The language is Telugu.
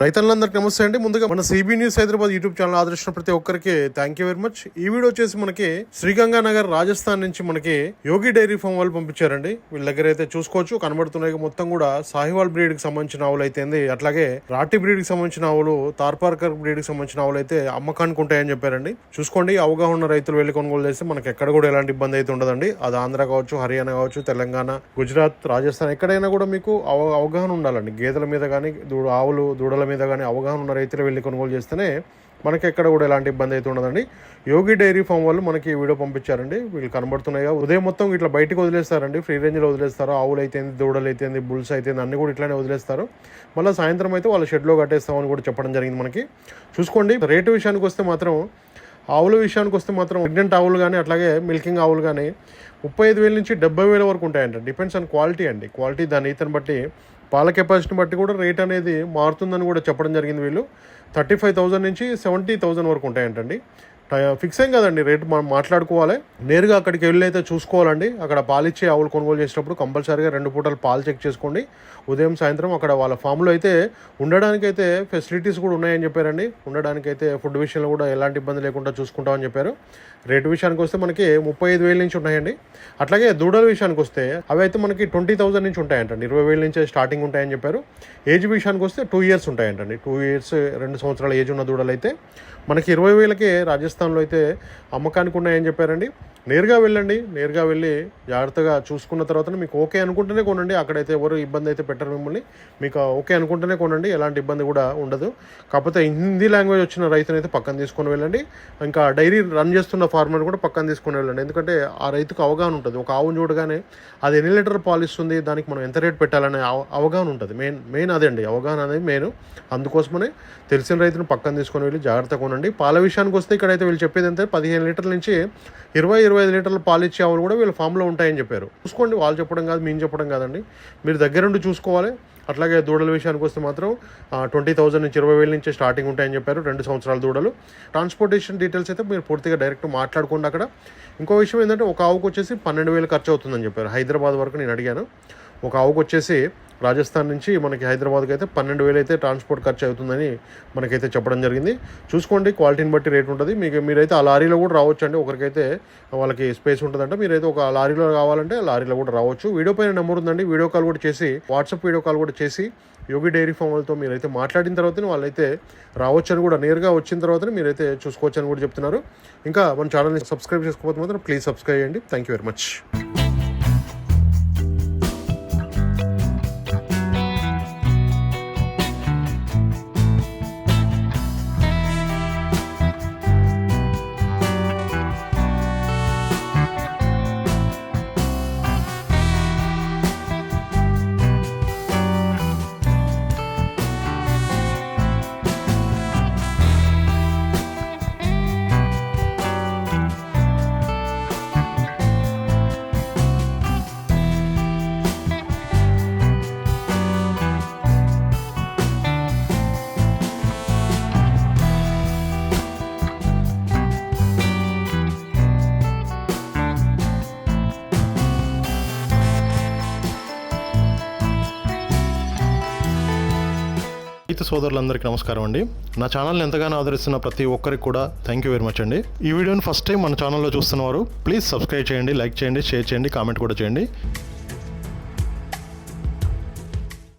రైతులందరికీ నమస్తే అండి. ముందుగా మన CB news Hyderabad YouTube channel ఆదర్శించిన ప్రతి ఒక్కరికి థ్యాంక్ యూ వెరీ మచ్. ఈ వీడియో వచ్చేసి మనకి శ్రీగంగానగర్ రాజస్థాన్ నుంచి మనకి యోగి డైరీ ఫామ్ వాళ్ళు పంపించారండి. వీళ్ళ దగ్గర అయితే చూసుకోవచ్చు, కనబడుతున్నాయి మొత్తం కూడా సాహివాల్ బ్రీడ్ కి సంబంధించిన ఆవులు అయితే, అట్లాగే రాటి బ్రీడ్ కి సంబంధించిన ఆవులు, తార్పార్కర్ బ్రీడ్ కి సంబంధించిన ఆవులు అయితే అమ్మకానికి ఉంటాయని చెప్పారండి. చూసుకోండి, అవగాహన ఉన్న రైతులు వెళ్ళి కొనుగోలు చేస్తే మనకి ఎక్కడ కూడా ఎలాంటి ఇబ్బంది అయితే ఉండదండి. అది ఆంధ్ర కావచ్చు, హర్యానా కావచ్చు, తెలంగాణ, గుజరాత్, రాజస్థాన్ ఎక్కడైనా కూడా మీకు అవగాహన ఉండాలండి. గేదెల మీద కానీ ఆవులు దూడల మీద కానీ అవగాహన ఉన్న రైతులు వెళ్ళి కొనుగోలు చేస్తేనే మనకి ఎక్కడ కూడా ఎలాంటి ఇబ్బంది అయితే ఉండదండి. యోగి డైరీ ఫామ్ వాళ్ళు మనకి వీడియో పంపించారండి. వీళ్ళు కనబడుతున్నాయి, ఉదయం మొత్తం ఇట్లా బయటకు వదిలేస్తారండి, ఫ్రీ రేంజ్లో వదిలేస్తారు. ఆవులు అయితే, దూడలు అయితే, బుల్స్ అయితే అన్ని కూడా ఇట్లానే వదిలేస్తారు. మళ్ళీ సాయంత్రం అయితే వాళ్ళ షెడ్లో కట్టేస్తామని కూడా చెప్పడం జరిగింది మనకి. చూసుకోండి, రేటు విషయానికి వస్తే మాత్రం, ఆవుల విషయానికి వస్తే మాత్రం ప్రెగ్నెంట్ ఆవులు కానీ అట్లాగే మిల్కింగ్ ఆవులు కానీ 35,000 నుంచి 70,000 వరకు ఉంటాయంట. డిపెండ్స్ ఆన్ క్వాలిటీ అండి. క్వాలిటీ దాని ఈతని బట్టి, పాల కెపాసిటీని బట్టి కూడా రేట్ అనేది మారుతుందని కూడా చెప్పడం జరిగింది. వీళ్ళు 35,000 నుంచి 70,000 వరకు ఉంటాయంటండి. ఫిక్స్ ఏం కదండి, రేటు మనం మాట్లాడుకోవాలి. నేరుగా అక్కడికి వెళ్ళి అయితే చూసుకోవాలండి. అక్కడ పాలిచ్చే ఆవులు కొనుగోలు చేసినప్పుడు కంపల్సరీగా 2 పూటలు పాలు చెక్ చేసుకోండి. ఉదయం సాయంత్రం అక్కడ వాళ్ళ ఫామ్లో అయితే ఉండడానికైతే ఫెసిలిటీస్ కూడా ఉన్నాయని చెప్పారండి. ఉండడానికైతే ఫుడ్ విషయంలో కూడా ఎలాంటి ఇబ్బంది లేకుండా చూసుకుంటామని చెప్పారు. రేటు విషయానికి వస్తే మనకి 35,000 నుంచి ఉన్నాయండి. అట్లాగే దూడల విషయానికి వస్తే అవి అయితే మనకి 20,000 నుంచి ఉంటాయంటండి. 20,000 నుంచి స్టార్టింగ్ ఉంటాయని చెప్పారు. ఏజ్ విషయానికి వస్తే 2 years ఉంటాయంటండి. 2 years 2 సంవత్సరాల ఏజ్ ఉన్న దూడలు అయితే మనకి 20,000కే రాజస్థాన్లో అయితే అమ్మకానికి ఉన్నాయని చెప్పారండి. నేరుగా వెళ్ళండి, నేరుగా వెళ్ళి జాగ్రత్తగా చూసుకున్న తర్వాత మీకు ఓకే అనుకుంటేనే కొనండి. అక్కడైతే ఎవరు ఇబ్బంది అయితే పెట్టరు మిమ్మల్ని. మీకు ఓకే అనుకుంటేనే కొనండి, ఎలాంటి ఇబ్బంది కూడా ఉండదు. కాకపోతే హిందీ లాంగ్వేజ్ వచ్చిన రైతుని అయితే పక్కన తీసుకొని వెళ్ళండి. ఇంకా డైరీ రన్ చేస్తున్న ఫార్మర్ కూడా పక్కన తీసుకొని వెళ్ళండి. ఎందుకంటే ఆ రైతుకు అవగాహన ఉంటుంది. ఒక ఆవును చూడగానే అది ఎన్ని లీటర్ పాలు ఇస్తుంది, దానికి మనం ఎంత రేట్ పెట్టాలనే అవగాహన ఉంటుంది. మెయిన్ అదే అండి, అవగాహన అనేది మెయిన్. అందుకోసమనే తెలిసిన రైతును పక్కన తీసుకొని వెళ్ళి జాగ్రత్తగా కొనండి. పాల విషయానికి వస్తే ఇక్కడైతే వీళ్ళు చెప్పేది అంతే, 15 లీటర్ల నుంచి 20-25 లీటర్ల పాలు ఇచ్చే ఆవులు కూడా వీళ్ళ ఫామ్లో ఉంటాయని చెప్పారు. చూసుకోండి, వాళ్ళు చెప్పడం కాదు, మేము చెప్పడం కాదండి, మీరు దగ్గరుండి చూసుకోవాలి. అట్లాగే దూడల విషయానికి వస్తే మాత్రం 20,000 నుంచి 20,000 నుంచి స్టార్టింగ్ ఉంటాయని చెప్పారు. 2 సంవత్సరాల దూడలు. ట్రాన్స్పోర్టేషన్ డీటెయిల్స్ అయితే మీరు పూర్తిగా డైరెక్ట్ మాట్లాడుకోండి అక్కడ. ఇంకో విషయం ఏంటంటే, ఒక ఆవుకు వచ్చేసి 12,000 ఖర్చు అవుతుందని చెప్పారు. హైదరాబాద్ వరకు నేను అడిగాను. ఒక ఆవుకు వచ్చేసి రాజస్థాన్ నుంచి మనకి హైదరాబాద్కి అయితే 12,000 అయితే ట్రాన్స్పోర్ట్ ఖర్చు అవుతుందని మనకైతే చెప్పడం జరిగింది. చూసుకోండి, క్వాలిటీని బట్టి రేట్ ఉంటుంది. మీరైతే ఆ లారీలో కూడా రావచ్చు అండి. ఒకరికైతే వాళ్ళకి స్పేస్ ఉంటుందంటే మీరైతే ఒక లారీలో కావాలంటే లారీలో కూడా రావచ్చు. వీడియో పైన నెంబర్ ఉందండి, వీడియో కాల్ కూడా చేసి, వాట్సాప్ వీడియో కాల్ కూడా చేసి యోగి డైరీ ఫామ్ వాళ్ళతో మీరైతే మాట్లాడిన తర్వాతనే వాళ్ళైతే రావచ్చు అని కూడా, నేరుగా వచ్చిన తర్వాతనే మీరైతే చూసుకోవచ్చు అని కూడా చెప్తున్నారు. ఇంకా మన ఛానల్ని సబ్స్క్రైబ్ చేసుకోకపోతే మాత్రం ప్లీజ్ సబ్స్క్రైబ్ చేయండి. Thank you very much. రైతు సోదరులందరికీ నమస్కారం అండి. నా ఛానల్ని ఎంతగానో ఆదరిస్తున్న ప్రతి ఒక్కరికి కూడా థ్యాంక్ యూ వెరీ మచ్ అండి. ఈ వీడియోని ఫస్ట్ టైం మన ఛానల్లో చూస్తున్నవారు ప్లీజ్ సబ్స్క్రైబ్ చేయండి, లైక్ చేయండి, షేర్ చేయండి, కామెంట్ కూడా చేయండి.